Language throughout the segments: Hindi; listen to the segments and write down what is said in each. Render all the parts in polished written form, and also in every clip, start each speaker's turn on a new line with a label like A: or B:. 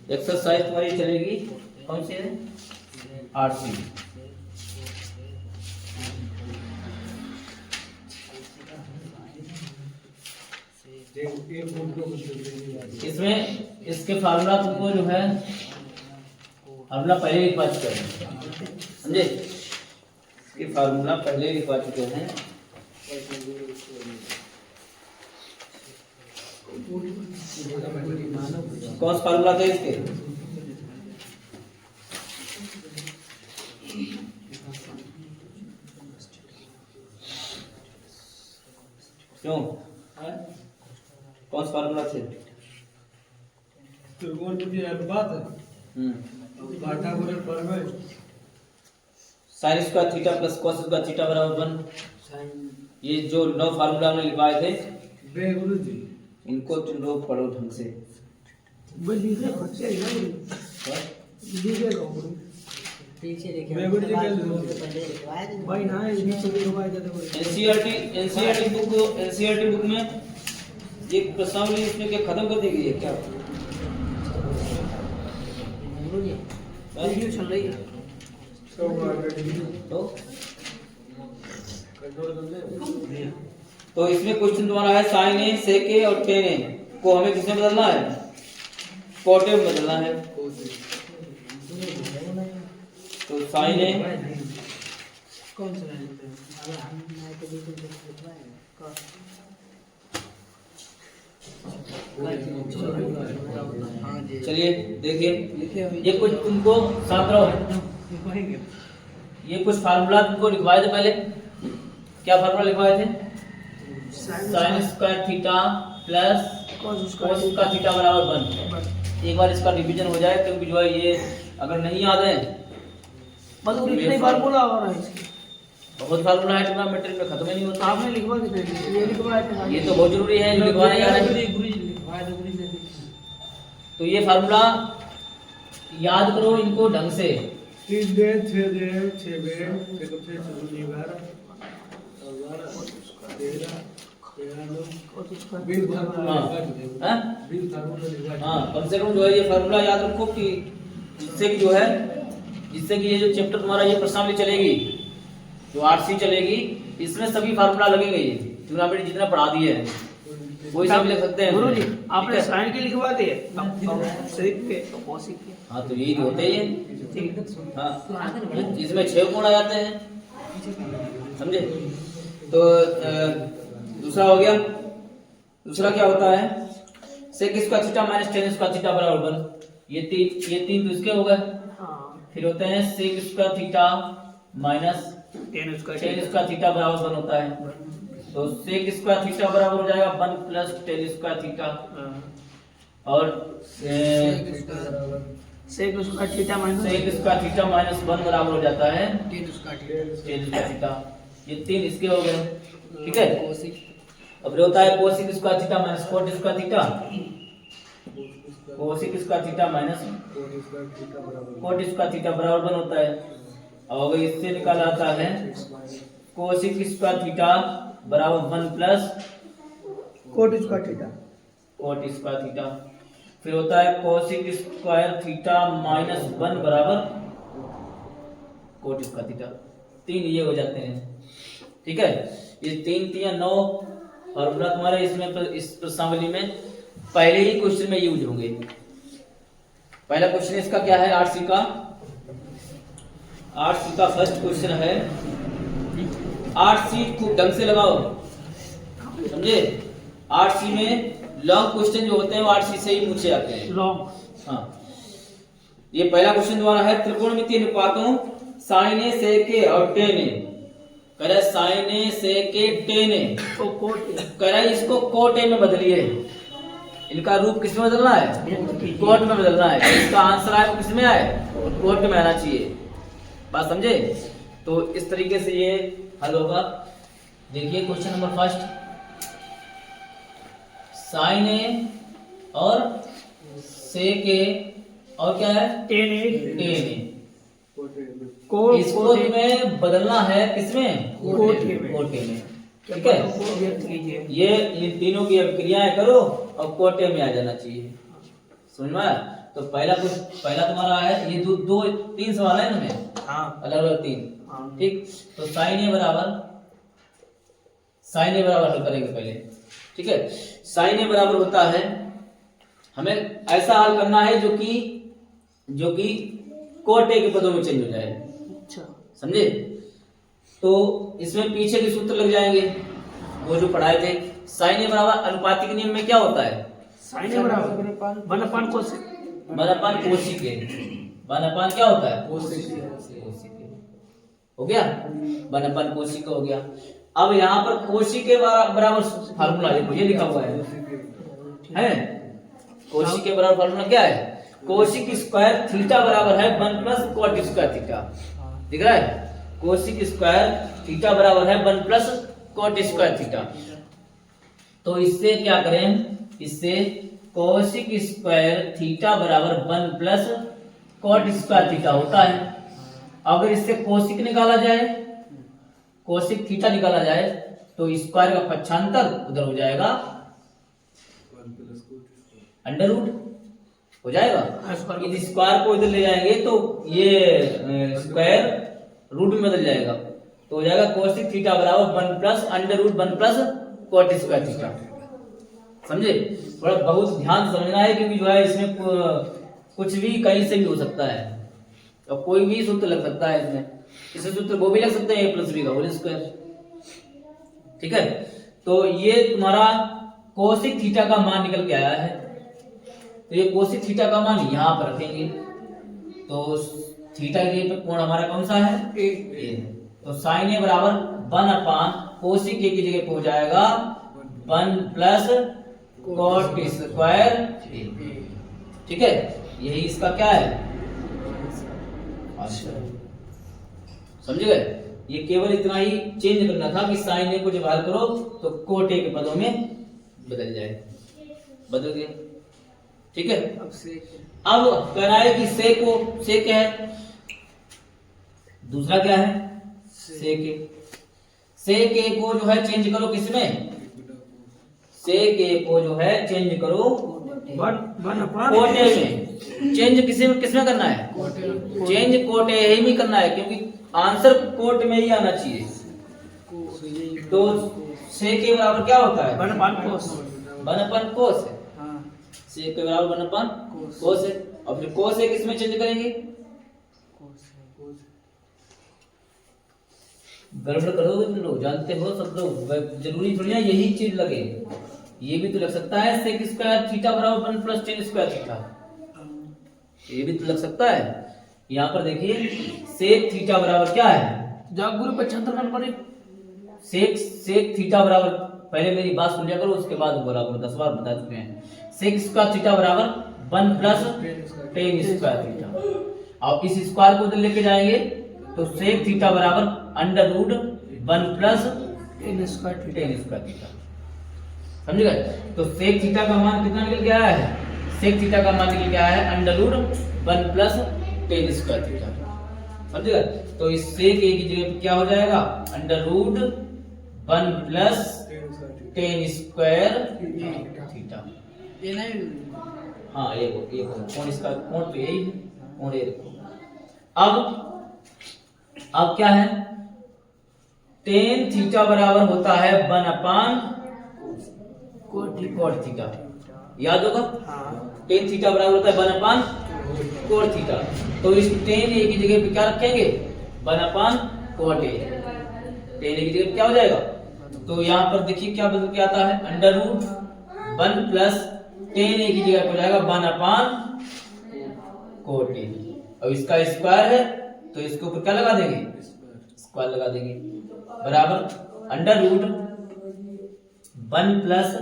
A: एक्सरसाइज तुम्हारी चलेगी कौन सी है? आरसी। इसमें इसके फार्मूला तुमको जो है फार्मूला पहले लिखवा चुके हैं, समझे? इसके फार्मूला पहले लिखवा चुके हैं। कौन सा फार्मूला था इसके? क्यों कौन सा फार्मूला थे?
B: त्रिकोणमितीय अनुपात पाइथागोरस प्रमेय
A: sine square theta plus cos square theta बराबर 1। ये जो 9 फार्मूला हमने लिखवाए थे,
B: बे गुरुजी
A: इनको तुम लोग पढ़ो ढंग से। एनसीईआरटी बुक में एक प्रश्नावली इसमें क्या खत्म कर दी गई है क्या? चल रही है तो इसमें क्वेश्चन तुम्हारा है साइन ए सेक ए और टेन ए को हमें किसमें बदलना है? कोटे में बदलना है। तो साइन ए
C: कौन सा
A: चलिए देखिए, ये कुछ तुमको साथ रहो, ये कुछ फार्मूला तुमको लिखवाए थे पहले। क्या फार्मूला लिखवाए थे? Sine square theta plus cos का थीटा बराबर 1। एक बार इसका रिवीजन हो जाए, क्योंकि जो है ये अगर नहीं याद है
C: बस इतने फार्मूला हो रहा है इसके।
A: बहुत फार्मूला है, ट्रिग्नोमेट्री में खत्म ही नहीं होता।
C: आपने लिखवा के ये लिखवाया था,
A: ये तो बहुत जरूरी है लिखवाना याद है। तो ये फार्मूला याद करो इनको ढंग से।
B: 3 दे 6 दे 6 बे 6 से 14 12
A: हाँ, कम से कम जो है ये फार्मूला याद रखो कि जिससे कि जो है ये जो चैप्टर तुम्हारा ये प्रश्नावली चलेगी, जो आरसी चलेगी, इसमें सभी फार्मूला लगेंगे। ये ट्रिग्नोमेट्री जितना पढ़ा दिए हैं वही सब लिख सकते हैं
C: गुरुजी। आपने साइन के लिखवा दिए, सेक के तो कोसिक के।
A: हाँ, तो यही तो होते ही है। हाँ, इसमें 6 कोण आ जाते हैं, समझे? तो दूसरा हो गया। दूसरा क्या होता है? Sec square theta minus tan square theta बराबर 1। ये तीन तो इसके हो गए। फिर होते हैं sec square theta minus tan square theta बराबर 1 होता है। तो सेक स्क्वायर थीटा बराबर हो जाएगा 1 प्लस टेन स्क्वायर थीटा, और
C: सेक स्क्वायर थीटा
A: माइनस 1 बराबर हो जाता है टेन स्क्वायर थीटा। ये 3 इसके हो गए, ठीक है। अब होता है cosec square theta minus cot square theta, cosec square theta minus cot square theta बराबर 1 होता है। अब अगर इससे निकाला आता है कोसिक स्क्वायर थीटा बराबर 1 प्लस
C: कोट स्क्वायर थीटा।
A: फिर होता है कोसिक स्क्वायर थीटा माइनस 1 बराबर कोट स्क्वायर थीटा। 3 ये हो जाते हैं, ठीक है। ये 3 3 9 फॉर्मूला तुम्हारे इसमें इस प्रश्नावली में पहले ही क्वेश्चन में यूज होंगे। पहला क्वेश्चन इसका क्या है? आरसी का फर्स्ट क्वेश्चन है। आरसी खूब ढंग से लगाओ, समझे? आरसी में लॉन्ग क्वेश्चन जो होते हैं वो आरसी से ही पूछे जाते हैं,
C: लॉन्ग।
A: हाँ, ये पहला क्वेश्चन द्वारा है त्रिकोणमितीय अनुपातों साइन ए सेक ए और टेन ए। करे साइन ए सेक ए टेन ए
C: तो कोट
A: करे इसको कोट ए में बदलिए। इनका रूप किस में बदलना है? कोट में बदलना है। इसका आंसर आए वो किस में आए? कोट में आना चाहिए। बात समझे? तो इस तरीके से ये हल होगा। देखिए क्वेश्चन नंबर फर्स्ट, साइन ए और सेक ए और क्या है? टेन ए। इसको तुम्हें बदलना है किसमें? कोटे में, ठीक है। ये इन तीनों की अभिक्रियाएं करो और कोटे में आ जाना चाहिए, समझ में आया? तो पहला तुम्हारा है ये दो 3 सवाल है इनमें,
C: हाँ
A: अलग अलग 3।
C: हाँ
A: ठीक, तो साइन ए बराबर हल करेंगे पहले। ठीक है, साइन ए बराबर होता है, हमें ऐसा हल करना है जो कि कोट ए के पदों में चेंज हो जाए।
C: अच्छा
A: समझे? तो इसमें पीछे के सूत्र लग जाएंगे वो जो पढ़ाए थे। साइन ए बराबर अनुपातिक नियम में क्या होता है?
C: साइन ए बराबर 1/cos कोसेक।
A: 1/cos कोशिक है। 1/, क्या होता है? कोशिक हो गया, 1/cos कोशिक हो गया। अब यहाँ पर कोशिक के बराबर फार्मूला देखो, ये लिखा हुआ है कोशिक के बराबर फार्मूला क्या है? कोशिक स्क्वायर थीटा बराबर है 1 प्लस कॉट स्क्वायर थीटा। दिख रहा है? कोशिक स्क्वायर थीटा बराबर है 1 प्लस कॉट स्क्वायर थीटा। तो इससे क्या करें? इससे कोशिक स्क्वायर थीटा बराबर 1 प्लस कॉट स्क्वायर थीटा होता है। अगर इससे कोशिक निकाला जाए, कोशिक थीटा निकाला जाए, तो स्क्वायर का पक्षांतर उधर हो जाएगा अंडर रूट हो जाएगा। यदि स्क्वायर को इधर ले जाएंगे तो ये स्क्वायर रूट में बदल जाएगा, तो हो जाएगा कोशिक थीटा बराबर 1 plus under root 1 plus cot square theta. समझे? थोड़ा बहुत ध्यान से समझना है, क्योंकि जो है इसमें कुछ भी कहीं से भी हो सकता है और कोई भी सूत्र लग सकता है इसमें सूत्र वो भी लग सकते हैं a प्लस बी का होल स्क्वायर। ठीक है, तो ये तुम्हारा कोशिक थीटा का मान निकल के आया है। तो ये कोशिक थीटा का मान यहाँ पर रखेंगे, तो थीटा के लिए कोण हमारा कौन सा है? ए। तो साइन ए बराबर 1/, कोशिक ए की जगह पे हो जाएगा 1 प्लस कॉट स्क्वायर ए। ठीक है, यही इसका क्या है? समझ गए? ये केवल इतना ही चेंज करना था कि साइन ए को जब हल करो तो कोट ए के पदों में बदल जाए। बदल गया। ठीक है, अब कहना है कि सेक है, दूसरा क्या है? सेक ए को जो है चेंज करो किसमें? सेक ए को जो है चेंज करो कोट ए में। चेंज किसमें करना है? चेंज कोट ए में करना है, क्योंकि आंसर कोट में ही आना चाहिए। तो सेक ए बराबर क्या होता है? 1/cos कोस है। सेक के बराबर 1/cos है। अब फिर कोस ए किसमें चेंज करेंगे? गड़बड़ करोगे तुम लोग, जानते हो सब लोग, जरूरी थोड़ी ना यही चीज लगे। ये भी तो लग सकता है सेक स्क्वायर थीटा बराबर 1 प्लस टेन स्क्वायर थीटा, ये भी तो लग सकता है। यहाँ पर देखिए सेक थीटा बराबर क्या है?
C: गुरु पक्षांतर मान पड़े।
A: सेक थीटा बराबर, पहले मेरी बात सुन लिया करो, उसके बाद बोला करो, 10 बार बता चुके हैं। सेक स्क्वायर थीटा बराबर 1 प्लस टेन स्क्वायर थीटा। अब इस स्क्वायर को उधर लेके जाएंगे तो सेक थीटा बराबर under root 1 plus tan square theta. समझ गए? तो सेक थीटा का मान कितना निकल गया है? सेक थीटा का मान निकल गया है under root 1 plus tan square theta. समझ गए? तो इस सेक ए की जगह पे क्या हो जाएगा? Under root 1 plus tan square theta.
C: ये नहीं,
A: हाँ ये कोण इसका कोण तो यही है, कोण ये रखो। अब क्या है? टेन थीटा बराबर होता है 1/cos थीटा। याद होगा? टेन थीटा बराबर होता है 1/cos थीटा। तो इस टेन ए की जगह पे क्या रखेंगे? 1/cos ए। टेन ए की जगह पे क्या हो जाएगा? तो यहाँ पर देखिए क्या बदल के आता है? अंडर रूट 1 प्लस टेन ए की जगह पे हो जाएगा 1/cos ए। अब इसका स्क्वायर है तो इसके ऊपर क्या लगा देंगे? स्क्वायर लगा देंगे, बराबर अंडर रूट 1 प्लस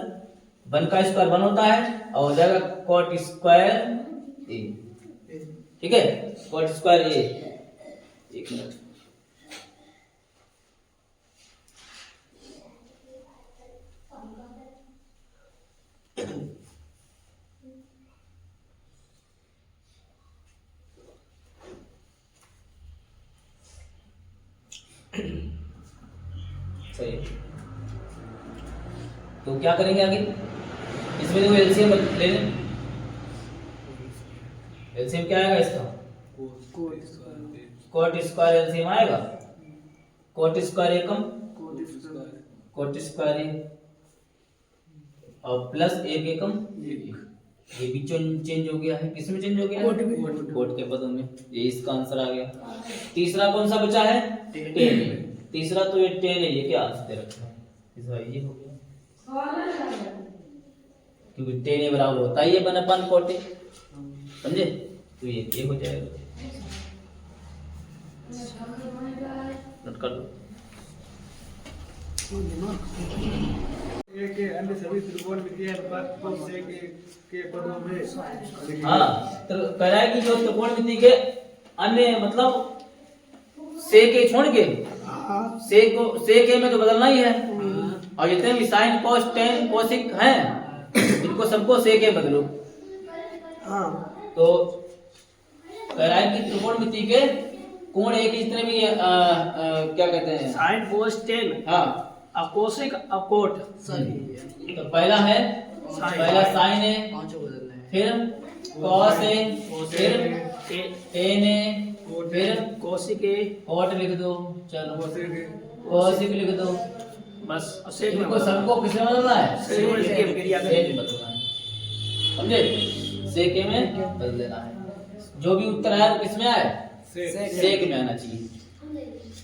A: 1 का स्क्वायर 1 होता है और हो जाएगा कॉट स्क्वायर ए। ठीक है, कॉट स्क्वायर ए। एक मिनट, सही। तो क्या करेंगे आगे? इसमें देखो एलसीएम ले लें, एलसीएम क्या आएगा इसका? कोट स्क्वायर एलसीएम आएगा। कोट स्क्वायर एकम कोट स्क्वायर और प्लस एक एकम ये भी चेंज हो गया है। किसमें चेंज हो गया है? कोट के पदों में। ये इसका आंसर आ गया। तीसरा कौन सा बचा है? 10। तीसरा तो ये 10 है, ये क्या आंसर दे रखा है इस भाई? ये हो गया क्योंकि 10 बराबर होता है ये 1/4 कोट, समझे? तो ये हो जाएगा। नोट कर लो।
B: एक के अन्य सभी त्रिकोणमितीय अनुपात को से के पदों में।
A: हाँ, तो कह रहा है कि जो त्रिकोणमिति के अन्य मतलब से के छोड़ के से के में तो बदलना ही है। और जितने भी साइन कोस टेन कोसिक हैं इनको सबको से के बदलो। तो कह रहा है कि त्रिकोणमिति के कोण एक ही जितने भी क्या कहते हैं?
C: Sine cos ten.
A: हाँ,
C: अकोसिक अकोट।
A: तो पहला है साइन है, फिर कॉस है, फिर टेन है, फिर
C: कोसिक है,
A: कोट लिख दो। चलो कोसिक लिख दो
C: बस।
A: इनको सबको किसमें बदलना है?
C: सेक में
A: बदलना है, समझे? सेके में बदल देना है। जो भी उत्तर आया वो किसमें आए? सेक में आना चाहिए।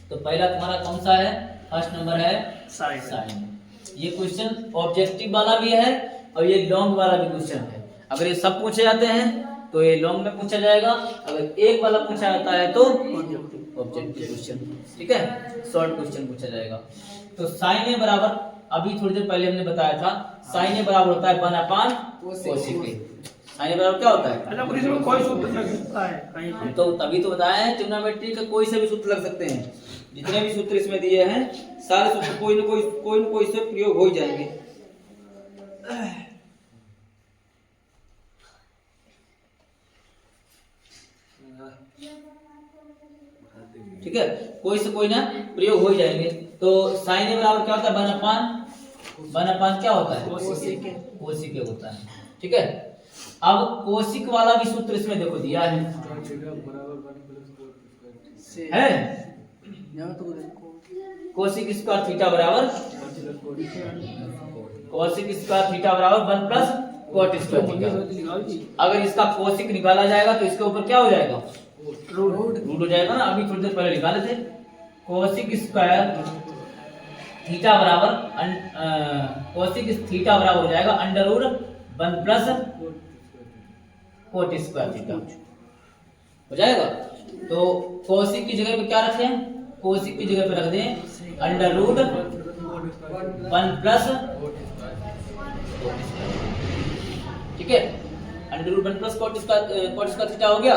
A: तो पहला तुम्हारा कौन सा है? फर्स्ट नंबर है साइन। ये क्वेश्चन ऑब्जेक्टिव वाला भी है और ये लॉन्ग वाला भी क्वेश्चन है। अगर ये सब पूछे जाते हैं तो ये लॉन्ग में पूछा जाएगा, अगर एक वाला पूछा जाता है तो ऑब्जेक्टिव क्वेश्चन, ठीक है, शॉर्ट क्वेश्चन पूछा जाएगा। तो साइन ए बराबर, अभी थोड़ी देर पहले हमने बताया था, साइन ए बराबर होता है 1/cos ए। साइन ए बराबर क्या होता है?
C: कोई सूत्र लग सकता है कहीं।
A: तो तभी तो बताया है ट्रिग्नोमेट्री का कोई से भी सूत्र लग सकते हैं। जितने भी सूत्र इसमें दिए हैं सारे सूत्र कोई न कोई से प्रयोग हो ही जाएंगे। ठीक है, कोई से कोई ना प्रयोग हो ही जाएंगे। तो साइन ए बराबर क्या होता है? 1/1 क्या होता है? कोसिक होता है, ठीक है। अब कोसिक वाला भी सूत्र इसमें देखो दिया है कोसिक स्क्वायर थीटा बराबर 1 प्लस कोट स्क्वायर थीटा। अगर इसका कोसिक निकाला जाएगा तो इसके ऊपर क्या हो जाएगा? रूट हो जाएगा ना। अभी थोड़ी देर पहले निकाले थे। कोसिक स्क्वायर थीटा बराबर कोसिक थीटा बराबर हो जाएगा √1 प्लस कोट स्क्वायर थीटा हो जाएगा। तो कोसिक की जगह पे क्या रखें? कोसिक की जगह पे रख दें √1 प्लस, ठीक है, √1 प्लस कोट स्क्वायर थीटा हो गया।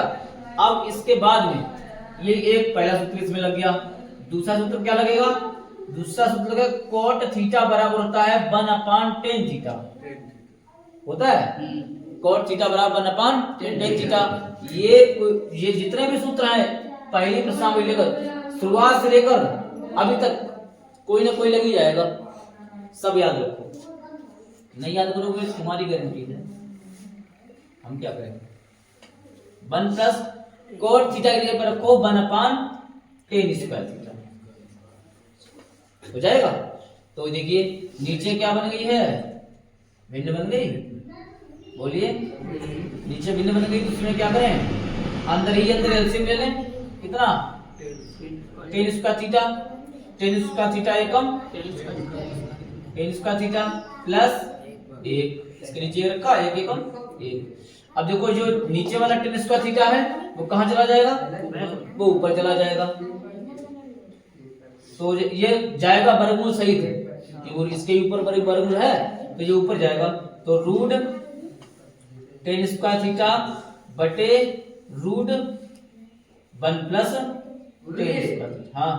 A: अब इसके बाद में ये एक पहला सूत्र इसमें लग गया। दूसरा सूत्र क्या लगेगा? दूसरा सूत्र लगेगा कोट थीटा बराबर होता है 1/tan थीटा होता है। कोट थीटा बराबर 1/tan थीटा। ये जितने भी सूत्र हैं पहली प्रश्नावली लेकर शुरुआत से लेकर अभी तक कोई ना कोई लग ही जाएगा। सब याद रखो, नहीं याद करोगे तुम्हारी गारंटी है। हम क्या करेंगे? 1 प्लस कोट थीटा की जगह पर रखो 1/tan स्क्वायर थीटा हो जाएगा। तो देखिए नीचे क्या बन गई है? भिन्न बन गई। बोलिए, नीचे भिन्न बन गई तो उसमें क्या करें? अंदर एलसीएम ले लें। कितना? tan square theta. tan square theta एकम tan स्क्वायर थीटा प्लस 1, इसके नीचे रखा 1 एकम 1। अब देखो जो नीचे वाला tan स्क्वायर थीटा है वो कहाँ चला जाएगा? वो ऊपर चला जाएगा। तो ये जाएगा वर्गमूल सहित, इसके ऊपर वर्गमूल है तो ये ऊपर जाएगा। तो रूट tan स्क्वायर थीटा बटे √1 प्लस tan स्क्वायर। हाँ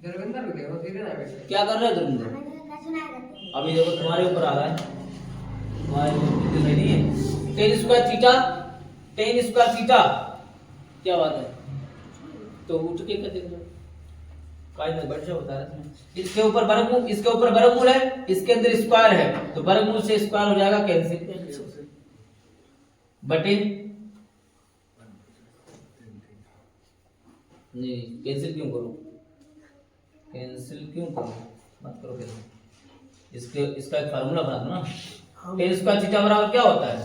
A: क्या कर रहे हो धर्मेंद्र? अभी देखो तुम्हारे ऊपर आ रहा है, तुम्हारे ऊपर नहीं है। tan स्क्वायर थीटा क्या बात है? तो उठ के क्या देख रहे हो? कायदा बढ़ जाओ बता रहा था। इसके ऊपर वर्गमूल है, इसके अंदर स्क्वायर है तो वर्गमूल से स्क्वायर हो जाएगा कैंसिल बटे नहीं कैंसिल क्यों करो, कैंसिल क्यों करो, मत करो कैंसिल। इसका एक फार्मूला बना दो ना, टेन स्क्वायर थीटा बराबर क्या होता है,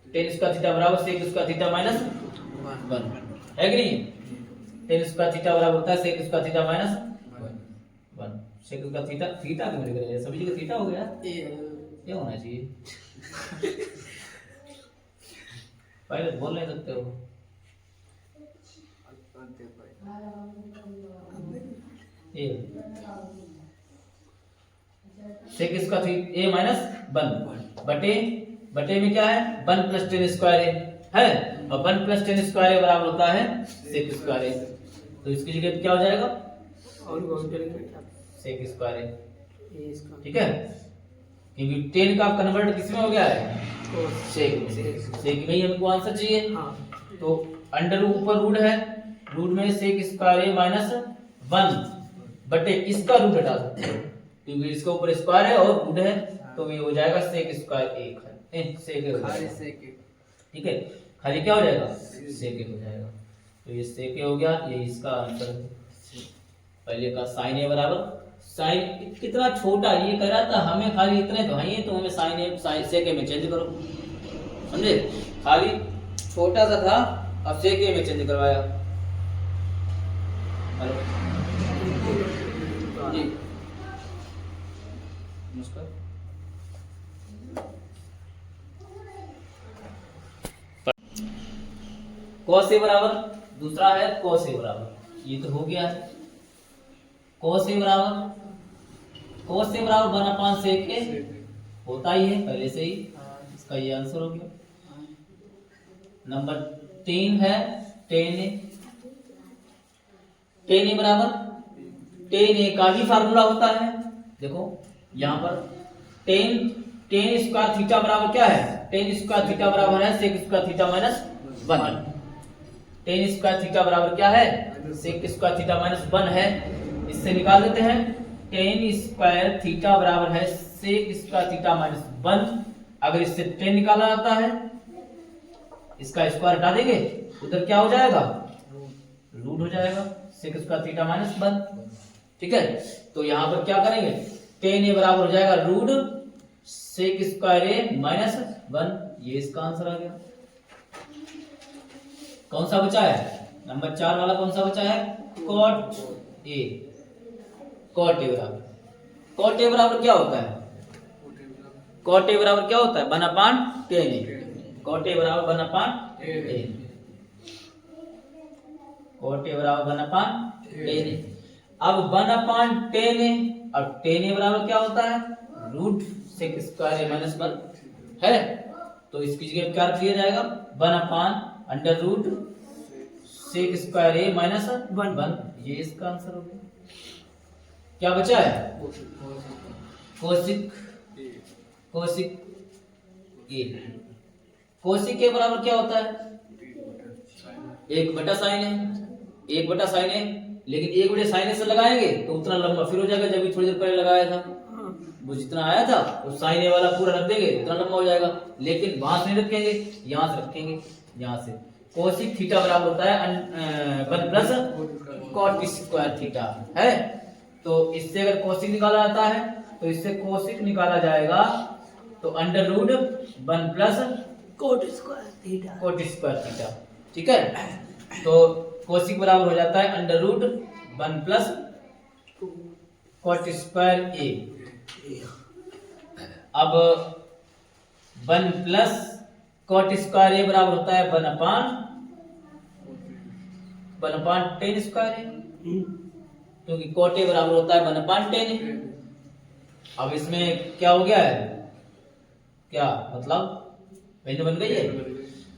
A: टेन स्क्वायर थीटा बराबर सेक स्क्वायर थीटा माइनस 1 है कि नहीं। टेन स्क्वायर थीटा बराबर होता है sec square theta minus 1। Sec square theta, theta क्यों लिख रहे हैं, सभी जगह थीटा हो गया, ये होना चाहिए। पहले तो बोल नहीं सकते हो। ये सेक स्क्वायर थीटा ए माइनस 1 बटे में क्या है 1 प्लस टेन स्क्वायर है, और 1 प्लस टेन स्क्वायर बराबर होता है सेक स्क्वायर ए। तो इसकी जगह क्या हो जाएगा सेक स्क्वायर ए, ठीक है, क्योंकि 10 का कन्वर्ट किसमें हो गया है सेक में, सेक में ही हमको आंसर चाहिए। तो अंडर ऊपर रूट है, रूट में सेक स्क्वायर ए माइनस 1 बटे इसका रूट हटा सकते हो क्योंकि इसके ऊपर स्क्वायर है और रूट है, तो ये हो जाएगा सेक स्क्वायर एक सेक हो जाएगा, ठीक है, खाली क्या हो जाएगा सेक हो जाएगा। तो ये सेक हो गया, ये इसका आंसर है। पहले का साइन ए बराबर, साइन कितना छोटा ये कह रहा था, हमें खाली इतने तो है, तो हमें साइन ए साइन सेक में चेंज करो, समझे, खाली छोटा सा था, अब सेक में चेंज करवाया। हेलो जी नमस्कार। cos a बराबर, दूसरा है cos a बराबर, ये तो हो गया है। cos a बराबर 1/2 सेक के होता ही है पहले से ही, इसका ये आंसर हो गया। नंबर 3 है tan a बराबर, tan a का भी फार्मूला होता है, देखो यहाँ पर tan स्क्वायर थीटा बराबर क्या है, tan स्क्वायर थीटा बराबर है sec square theta minus 1। tan square theta बराबर क्या है सेक स्क्वायर थीटा माइनस 1 है, इससे निकाल देते हैं। tan स्क्वायर थीटा बराबर है सेक स्क्वायर थीटा माइनस 1, अगर इससे tan निकाला जाता है, इसका स्क्वायर हटा देंगे, उधर क्या हो जाएगा रूट हो जाएगा सेक स्क्वायर थीटा माइनस 1, ठीक है। तो यहाँ पर क्या करेंगे, tan a बराबर हो जाएगा रूट सेक स्क्वायर ए माइनस 1, ये इसका आंसर आ गया। कौन सा बचा है, नंबर 4 वाला कौन सा बचा है, cot a बराबर क्या होता है, cot a बराबर क्या होता है 1/tan a, cot a बराबर 1/tan a, cot a बराबर 1/tan a। अब 1/tan a, अब tan a बराबर क्या होता है रूट सेक स्क्वायर ए माइनस 1 है, तो इसकी जगह क्या रख दिया जाएगा 1/√, सेक स्क्वायर ए माइनस 1, ये इसका आंसर हो गया। क्या बचा है कोसिक ए बराबर क्या होता है 1/sin है, 1/sin है, लेकिन 1/sin से लगाएंगे तो उतना लंबा फिर हो जाएगा, जब भी थोड़ी देर पहले लगाया था वो जितना आया था वो sin a वाला पूरा रख देंगे उतना लंबा हो जाएगा, लेकिन वहां से नहीं रखेंगे, यहाँ से रखेंगे, यहाँ से कोसिक थीटा बराबर होता है 1 प्लस cot स्क्वायर थीटा है। तो इससे अगर कोसिक निकाला जाता है तो इससे कोसिक निकाला जाएगा तो √1 प्लस
C: कोट स्क्वायर थीटा,
A: ठीक है। तो कोसिक बराबर हो जाता है √1 प्लस cot स्क्वायर ए। अब 1 प्लस cot स्क्वायर ए बराबर होता है 1/tan स्क्वायर ए, क्योंकि cot a बराबर होता है 1/tan a। अब इसमें क्या हो गया है, क्या मतलब वैल्यू बन गई है,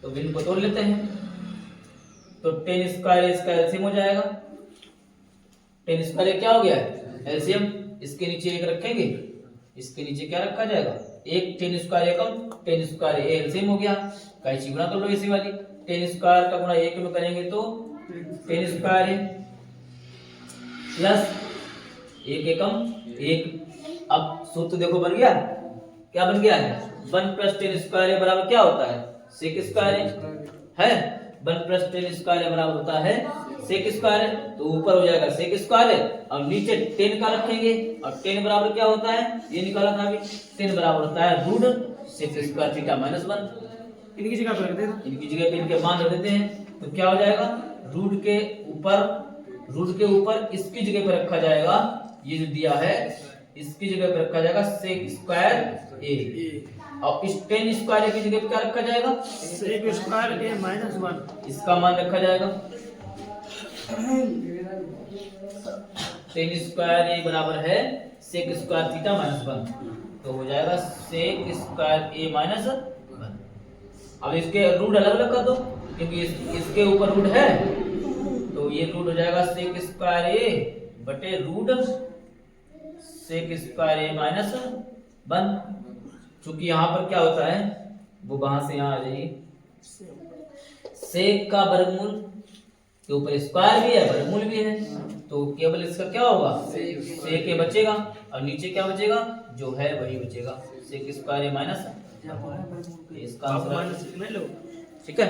A: तो वैल्यू को तोड़ लेते हैं, तो tan स्क्वायर इसका एलसीएम हो जाएगा, tan स्क्वायर क्या हो गया है एलसीएम, इसके नीचे एक रखेंगे, इसके नीचे क्या रखा जाएगा एक, tan square Ekam tan square A LCM हो गया, कैंची गुणा कर लो इसी वाली, tan स्क्वायर का गुणा एक में करेंगे तो tan स्क्वायर ए प्लस एक एकम एक। अब सूत्र देखो बन गया, क्या बन गया है 1 प्लस tan स्क्वायर ए बराबर क्या होता है सेक स्क्वायर ए है, 1 प्लस टेन स्क्वायर बराबर होता है सेक स्क्वायर, तो ऊपर हो जाएगा सेक स्क्वायर और नीचे 10 का रखेंगे और 10 बराबर क्या होता है, ये निकाला था अभी, 10 बराबर होता है root sec square theta minus 1।
C: इनकी जगह पर रख देना,
A: इनकी जगह पे इनके मान रख देते हैं, तो क्या हो जाएगा, रूट के ऊपर इसकी जगह पे रखा जाएगा, ये जो दिया है इसकी जगह पे रखा जाएगा सेक स्क्वायर ए, और इस 10 स्क्वायर की जगह पे क्या रखा जाएगा,
C: सेक स्क्वायर ए माइनस 1,
A: इसका मान रखा जाएगा 10 स्क्वायर ए बराबर है सेक स्क्वायर थीटा माइनस 1, तो हो जाएगा सेक स्क्वायर ए माइनस 1। अब इसके रूट अलग अलग कर दो क्योंकि इसके ऊपर रूट है, तो ये रूट हो जाएगा सेक स्क्वायर ए बटे रूट सेक स्क्वायर ए माइनस 1। चूंकि यहाँ पर क्या होता है वो वहां से यहाँ आ जाइए, सेक का वर्गमूल के ऊपर स्क्वायर भी है वर्गमूल भी है, तो केवल इसका क्या होगा सेक ए बचेगा और नीचे क्या बचेगा, जो है वही बचेगा सेक स्क्वायर ए माइनस, इसका आंसर
C: माइनस लो,
A: ठीक है।